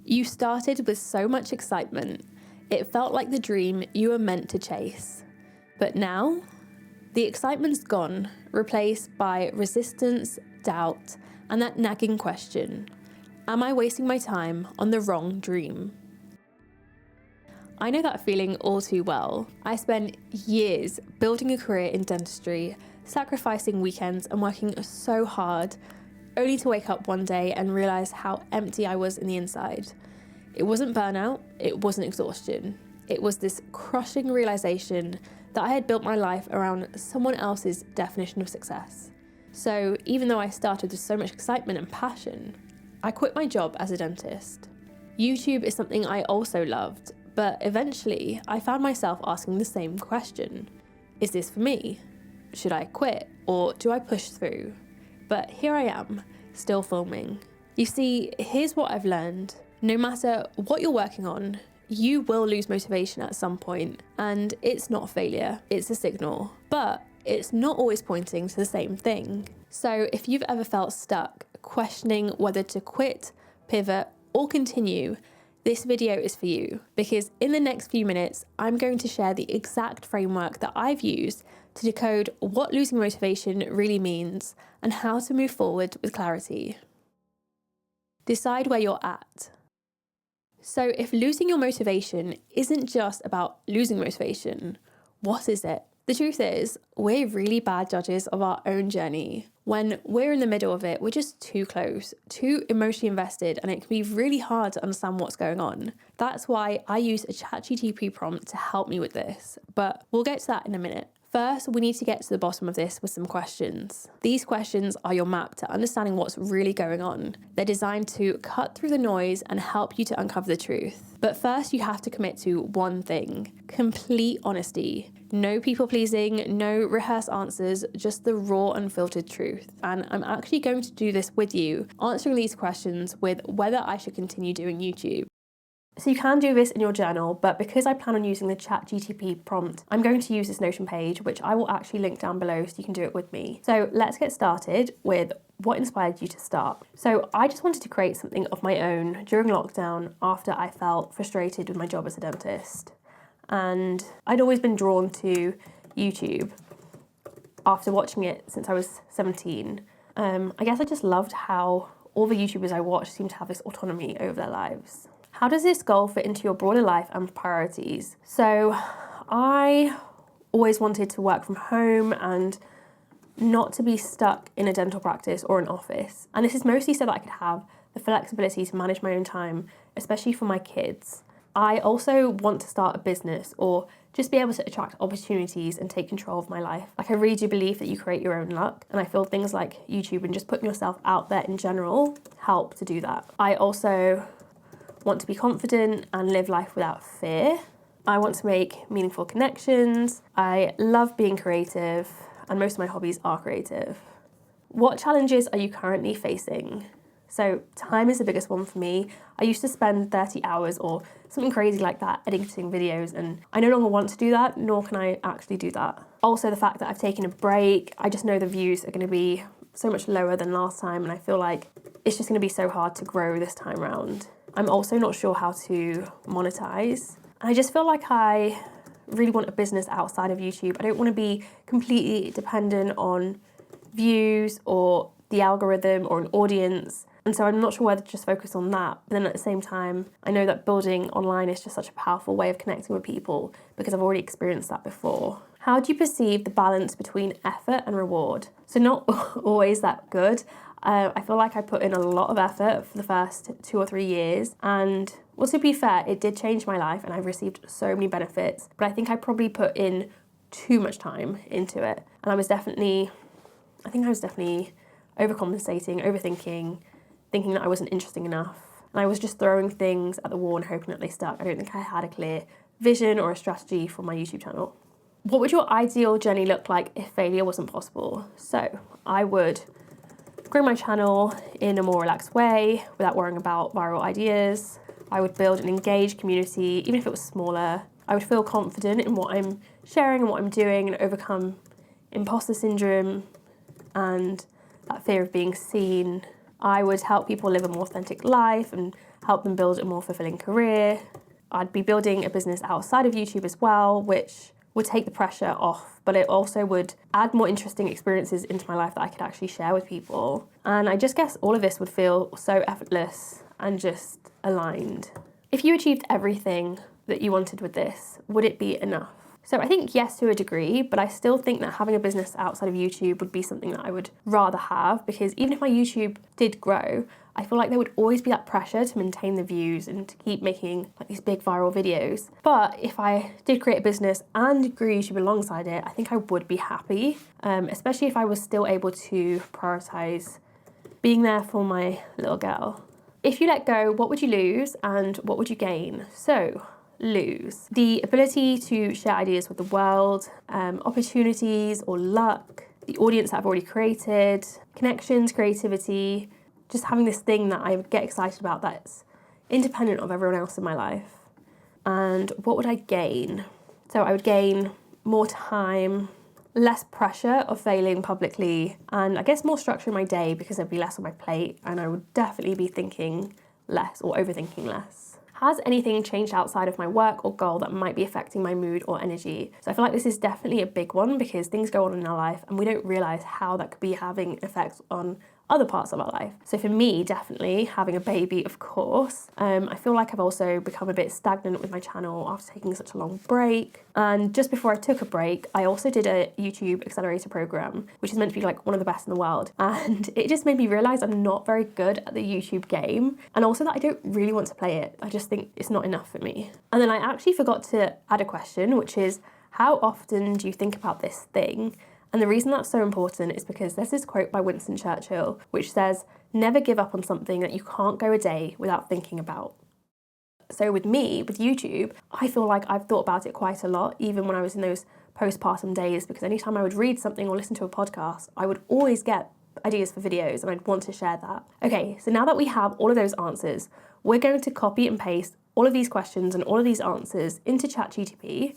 You started with so much excitement. It felt like the dream you were meant to chase. But now, the excitement's gone, replaced by resistance, doubt, and that nagging question: am I wasting my time on the wrong dream? I know that feeling all too well. I spent years building a career in dentistry, sacrificing weekends and working so hard, only to wake up one day and realise how empty I was in the inside. It wasn't burnout, it wasn't exhaustion. It was this crushing realisation that I had built my life around someone else's definition of success. So even though I started with so much excitement and passion, I quit my job as a dentist. YouTube is something I also loved, but eventually I found myself asking the same question. Is this for me? Should I quit or do I push through? But here I am, still filming. You see, here's what I've learned. No matter what you're working on, you will lose motivation at some point, and it's not failure, it's a signal. But it's not always pointing to the same thing. So if you've ever felt stuck, questioning whether to quit, pivot, or continue, this video is for you, because in the next few minutes, I'm going to share the exact framework that I've used to decode what losing motivation really means and how to move forward with clarity. Decide where you're at. So if losing your motivation isn't just about losing motivation, what is it? The truth is, we're really bad judges of our own journey. When we're in the middle of it, we're just too close, too emotionally invested, and it can be really hard to understand what's going on. That's why I use a ChatGPT prompt to help me with this, but we'll get to that in a minute. First, we need to get to the bottom of this with some questions. These questions are your map to understanding what's really going on. They're designed to cut through the noise and help you to uncover the truth. But first, you have to commit to one thing: complete honesty. No people pleasing, no rehearsed answers, just the raw, unfiltered truth. And I'm actually going to do this with you, answering these questions with whether I should continue doing YouTube. So you can do this in your journal, but because I plan on using the ChatGPT prompt, I'm going to use this Notion page, which I will actually link down below so you can do it with me. So let's get started with what inspired you to start. So I just wanted to create something of my own during lockdown after I felt frustrated with my job as a dentist. And I'd always been drawn to YouTube after watching it since I was 17. I guess I just loved how all the YouTubers I watched seemed to have this autonomy over their lives. How does this goal fit into your broader life and priorities? So I always wanted to work from home and not to be stuck in a dental practice or an office. And this is mostly so that I could have the flexibility to manage my own time, especially for my kids. I also want to start a business or just be able to attract opportunities and take control of my life. Like, I really do believe that you create your own luck, and I feel things like YouTube and just putting yourself out there in general help to do that. I also want to be confident and live life without fear. I want to make meaningful connections. I love being creative, and most of my hobbies are creative. What challenges are you currently facing? So time is the biggest one for me. I used to spend 30 hours or something crazy like that editing videos, and I no longer want to do that, nor can I actually do that. Also, the fact that I've taken a break, I just know the views are going to be so much lower than last time, and I feel like it's just going to be so hard to grow this time around. I'm also not sure how to monetize. I just feel like I really want a business outside of YouTube. I don't want to be completely dependent on views or the algorithm or an audience. And so I'm not sure whether to just focus on that. But then at the same time, I know that building online is just such a powerful way of connecting with people because I've already experienced that before. How do you perceive the balance between effort and reward? So not always that good. I feel like I put in a lot of effort for the first 2 or 3 years, and well, to be fair, it did change my life and I've received so many benefits, but I think I probably put in too much time into it. And I was definitely overcompensating, overthinking, thinking that I wasn't interesting enough. And I was just throwing things at the wall and hoping that they stuck. I don't think I had a clear vision or a strategy for my YouTube channel. What would your ideal journey look like if failure wasn't possible? So I would grow my channel in a more relaxed way without worrying about viral ideas. I would build an engaged community, even if it was smaller. I would feel confident in what I'm sharing and what I'm doing and overcome imposter syndrome and that fear of being seen. I would help people live a more authentic life and help them build a more fulfilling career. I'd be building a business outside of YouTube as well, which would take the pressure off, but it also would add more interesting experiences into my life that I could actually share with people. And I just guess all of this would feel so effortless and just aligned. If you achieved everything that you wanted with this, would it be enough? So I think yes to a degree, but I still think that having a business outside of YouTube would be something that I would rather have, because even if my YouTube did grow, I feel like there would always be that pressure to maintain the views and to keep making like these big viral videos. But if I did create a business and grew YouTube alongside it, I think I would be happy, especially if I was still able to prioritize being there for my little girl. If you let go, what would you lose and what would you gain? So, lose the ability to share ideas with the world, opportunities or luck, the audience that I've already created, connections, creativity, just having this thing that I would get excited about that's independent of everyone else in my life. And what would I gain? So I would gain more time, less pressure of failing publicly, and I guess more structure in my day because there'd be less on my plate and I would definitely be thinking less or overthinking less. Has anything changed outside of my work or goal that might be affecting my mood or energy? So I feel like this is definitely a big one because things go on in our life and we don't realise how that could be having effects on other parts of our life. So for me, definitely having a baby, of course. I feel like I've also become a bit stagnant with my channel after taking such a long break. And just before I took a break, I also did a YouTube accelerator program, which is meant to be like one of the best in the world. And it just made me realise I'm not very good at the YouTube game. And also that I don't really want to play it. I just think it's not enough for me. And then I actually forgot to add a question, which is, how often do you think about this thing? And the reason that's so important is because there's this quote by Winston Churchill, which says, never give up on something that you can't go a day without thinking about. So with me, with YouTube, I feel like I've thought about it quite a lot, even when I was in those postpartum days, because anytime I would read something or listen to a podcast, I would always get ideas for videos and I'd want to share that. Okay, so now that we have all of those answers, we're going to copy and paste all of these questions and all of these answers into ChatGPT.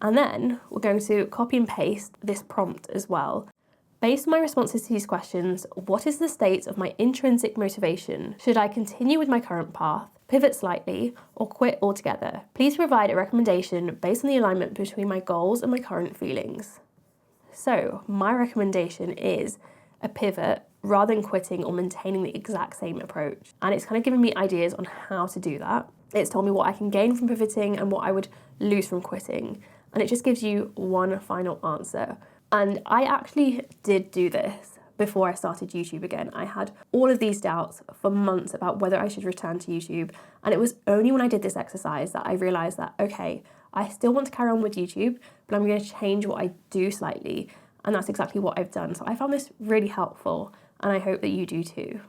And then we're going to copy and paste this prompt as well. Based on my responses to these questions, what is the state of my intrinsic motivation? Should I continue with my current path, pivot slightly, or quit altogether? Please provide a recommendation based on the alignment between my goals and my current feelings. So my recommendation is a pivot rather than quitting or maintaining the exact same approach. And it's kind of given me ideas on how to do that. It's told me what I can gain from pivoting and what I would lose from quitting. And it just gives you one final answer. And I actually did do this before I started YouTube again. I had all of these doubts for months about whether I should return to YouTube. And it was only when I did this exercise that I realized that, okay, I still want to carry on with YouTube, but I'm going to change what I do slightly. And that's exactly what I've done. So I found this really helpful, and I hope that you do too.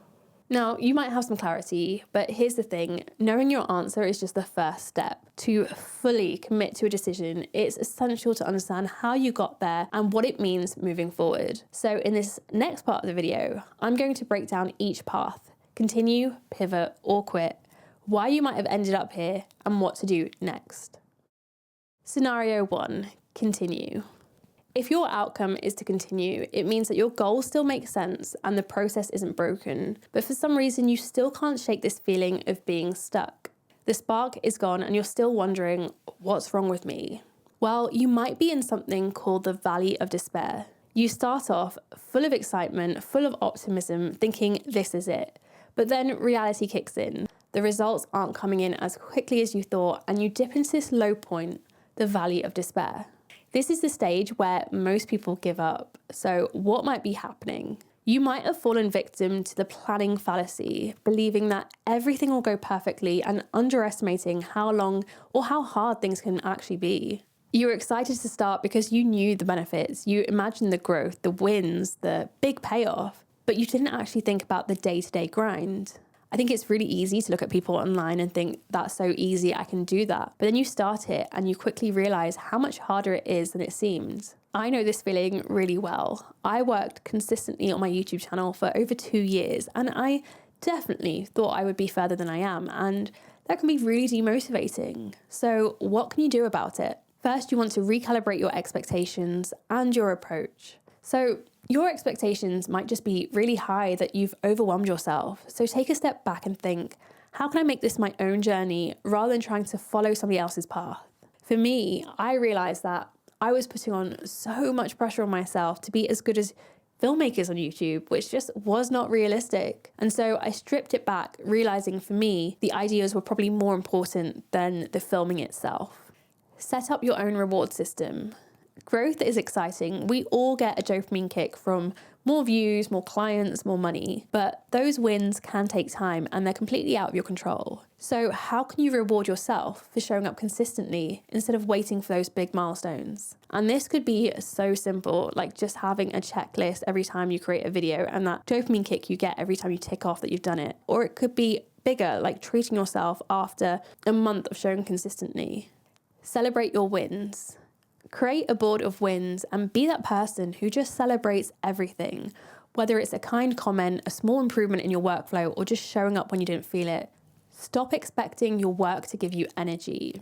Now, you might have some clarity, but here's the thing. Knowing your answer is just the first step. To fully commit to a decision, it's essential to understand how you got there and what it means moving forward. So in this next part of the video, I'm going to break down each path, continue, pivot, or quit, why you might have ended up here, and what to do next. Scenario 1, continue. If your outcome is to continue, it means that your goals still make sense and the process isn't broken, but for some reason you still can't shake this feeling of being stuck. The spark is gone and you're still wondering, what's wrong with me? Well, you might be in something called the valley of despair. You start off full of excitement, full of optimism, thinking this is it. But then reality kicks in. The results aren't coming in as quickly as you thought, and you dip into this low point, the valley of despair. This is the stage where most people give up. So what might be happening? You might have fallen victim to the planning fallacy, believing that everything will go perfectly and underestimating how long or how hard things can actually be. You were excited to start because you knew the benefits, you imagined the growth, the wins, the big payoff, but you didn't actually think about the day-to-day grind. I think it's really easy to look at people online and think, that's so easy, I can do that. But then you start it and you quickly realize how much harder it is than it seems. I know this feeling really well. I worked consistently on my YouTube channel for over 2 years, and I definitely thought I would be further than I am, and that can be really demotivating. So what can you do about it? First, you want to recalibrate your expectations and your approach. So your expectations might just be really high that you've overwhelmed yourself. So take a step back and think, How can I make this my own journey rather than trying to follow somebody else's path? For me, I realized that I was putting on so much pressure on myself to be as good as filmmakers on YouTube, which just was not realistic. And so I stripped it back, realizing for me, the ideas were probably more important than the filming itself. Set up your own reward system. Growth is exciting. We all get a dopamine kick from more views, more clients, more money, but those wins can take time and they're completely out of your control. So how can you reward yourself for showing up consistently instead of waiting for those big milestones? And this could be so simple, like just having a checklist every time you create a video and that dopamine kick you get every time you tick off that you've done it. Or it could be bigger, like treating yourself after a month of showing consistently. Celebrate your wins. Create a board of wins and be that person who just celebrates everything, whether it's a kind comment, a small improvement in your workflow, or just showing up when you didn't feel it. Stop expecting your work to give you energy.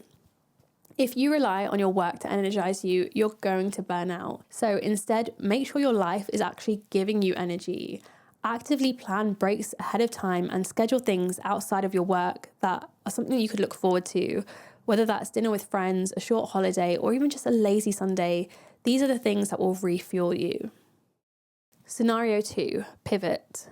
If you rely on your work to energize you, you're going to burn out. So instead, make sure your life is actually giving you energy. Actively plan breaks ahead of time and schedule things outside of your work that are something you could look forward to. Whether that's dinner with friends, a short holiday, or even just a lazy Sunday, these are the things that will refuel you. Scenario 2, pivot.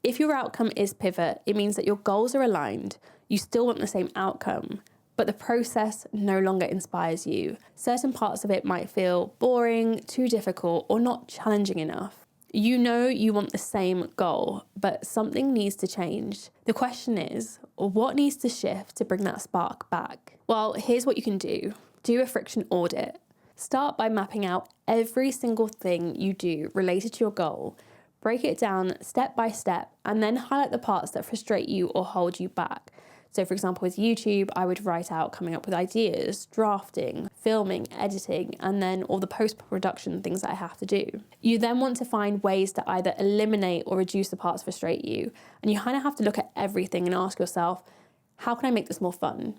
If your outcome is pivot, it means that your goals are aligned. You still want the same outcome, but the process no longer inspires you. Certain parts of it might feel boring, too difficult, or not challenging enough. You know you want the same goal, but something needs to change. The question is, what needs to shift to bring that spark back? Well, here's what you can do. Do a friction audit. Start by mapping out every single thing you do related to your goal. Break it down step by step, and then highlight the parts that frustrate you or hold you back. So for example, with YouTube, I would write out coming up with ideas, drafting, filming, editing, and then all the post-production things that I have to do. You then want to find ways to either eliminate or reduce the parts that frustrate you. And you kind of have to look at everything and ask yourself, how can I make this more fun?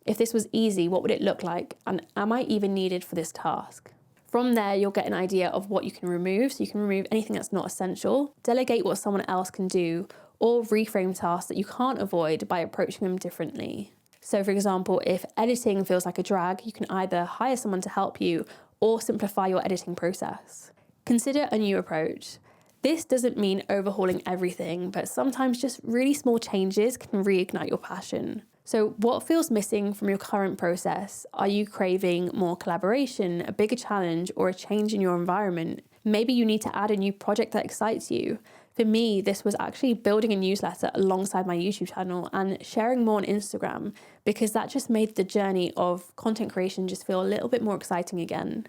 If this was easy, what would it look like? And am I even needed for this task? From there, you'll get an idea of what you can remove. So you can remove anything that's not essential, delegate what someone else can do, or reframe tasks that you can't avoid by approaching them differently. So for example, if editing feels like a drag, you can either hire someone to help you or simplify your editing process. Consider a new approach. This doesn't mean overhauling everything, but sometimes just really small changes can reignite your passion. So what feels missing from your current process? Are you craving more collaboration, a bigger challenge, or a change in your environment? Maybe you need to add a new project that excites you. For me, this was actually building a newsletter alongside my YouTube channel and sharing more on Instagram, because that just made the journey of content creation just feel a little bit more exciting again.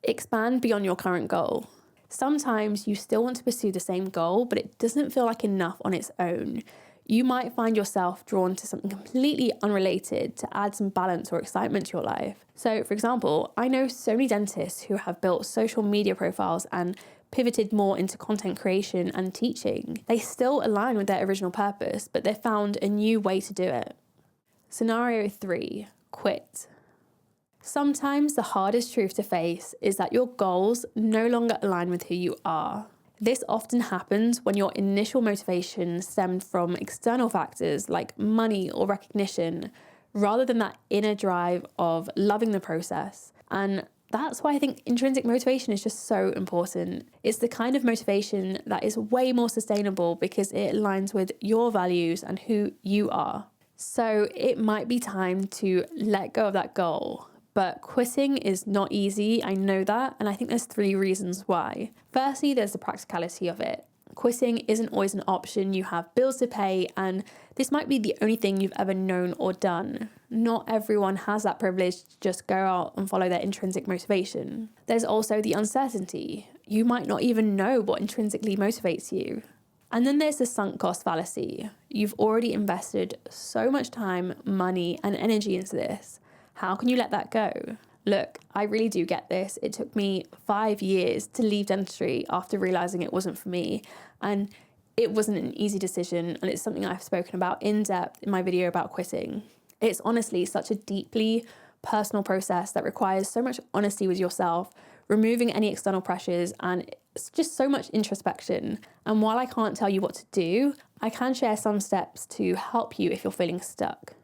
Expand beyond your current goal. Sometimes you still want to pursue the same goal, but it doesn't feel like enough on its own. You might find yourself drawn to something completely unrelated to add some balance or excitement to your life. So, for example, I know so many dentists who have built social media profiles and pivoted more into content creation and teaching. They still align with their original purpose, but they've found a new way to do it. Scenario 3, quit. Sometimes the hardest truth to face is that your goals no longer align with who you are. This often happens when your initial motivation stemmed from external factors like money or recognition, rather than that inner drive of loving the process. And that's why I think intrinsic motivation is just so important. It's the kind of motivation that is way more sustainable because it aligns with your values and who you are. So it might be time to let go of that goal. But quitting is not easy, I know that, and I think there's 3 reasons why. Firstly, there's the practicality of it. Quitting isn't always an option. You have bills to pay, and this might be the only thing you've ever known or done. Not everyone has that privilege to just go out and follow their intrinsic motivation. There's also the uncertainty. You might not even know what intrinsically motivates you. And then there's the sunk cost fallacy. You've already invested so much time, money, and energy into this. How can you let that go? Look, I really do get this. It took me 5 years to leave dentistry after realizing it wasn't for me. And it wasn't an easy decision. And it's something I've spoken about in depth in my video about quitting. It's honestly such a deeply personal process that requires so much honesty with yourself, removing any external pressures, and it's just so much introspection. And while I can't tell you what to do, I can share some steps to help you if you're feeling stuck.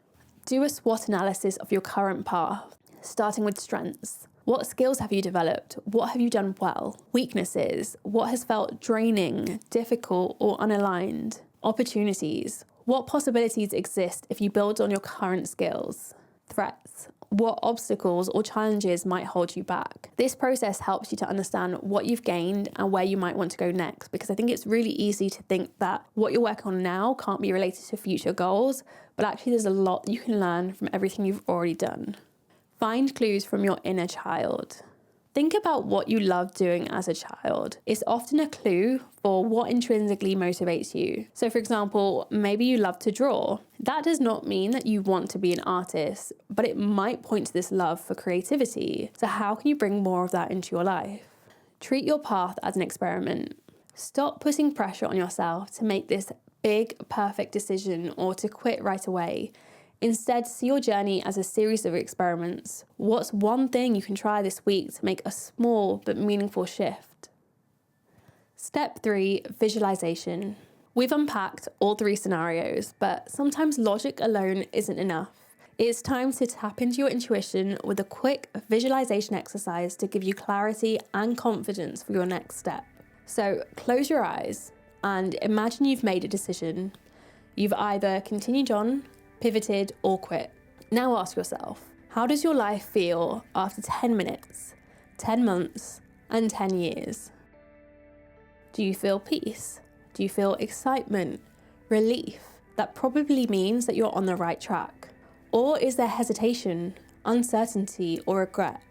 Do a SWOT analysis of your current path, starting with strengths. What skills have you developed? What have you done well? Weaknesses. What has felt draining, difficult, or unaligned? Opportunities. What possibilities exist if you build on your current skills? Threats. What obstacles or challenges might hold you back? This process helps you to understand what you've gained and where you might want to go next, because I think it's really easy to think that what you're working on now can't be related to future goals, but actually there's a lot you can learn from everything you've already done. Find clues from your inner child. Think about what you loved doing as a child. It's often a clue for what intrinsically motivates you. So for example, maybe you love to draw. That does not mean that you want to be an artist, but it might point to this love for creativity. So how can you bring more of that into your life? Treat your path as an experiment. Stop putting pressure on yourself to make this big, perfect decision or to quit right away. Instead, see your journey as a series of experiments. What's one thing you can try this week to make a small but meaningful shift? Step 3, visualization. We've unpacked all 3 scenarios, but sometimes logic alone isn't enough. It's time to tap into your intuition with a quick visualization exercise to give you clarity and confidence for your next step. So close your eyes and imagine you've made a decision. You've either continued on, pivoted, or quit. Now ask yourself, how does your life feel after 10 minutes, 10 months, and 10 years? Do you feel peace? Do you feel excitement, relief? That probably means that you're on the right track. Or is there hesitation, uncertainty, or regret?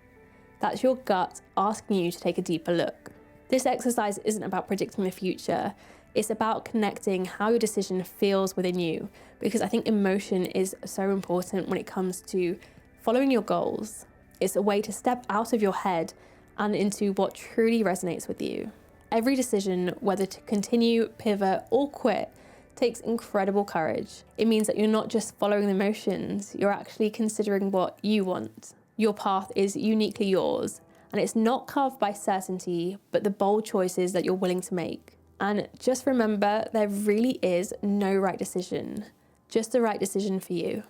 That's your gut asking you to take a deeper look. This exercise isn't about predicting the future. It's about connecting how your decision feels within you, because I think emotion is so important when it comes to following your goals. It's a way to step out of your head and into what truly resonates with you. Every decision, whether to continue, pivot, or quit, takes incredible courage. It means that you're not just following the motions, you're actually considering what you want. Your path is uniquely yours, and it's not carved by certainty, but the bold choices that you're willing to make. And just remember, there really is no right decision, just the right decision for you.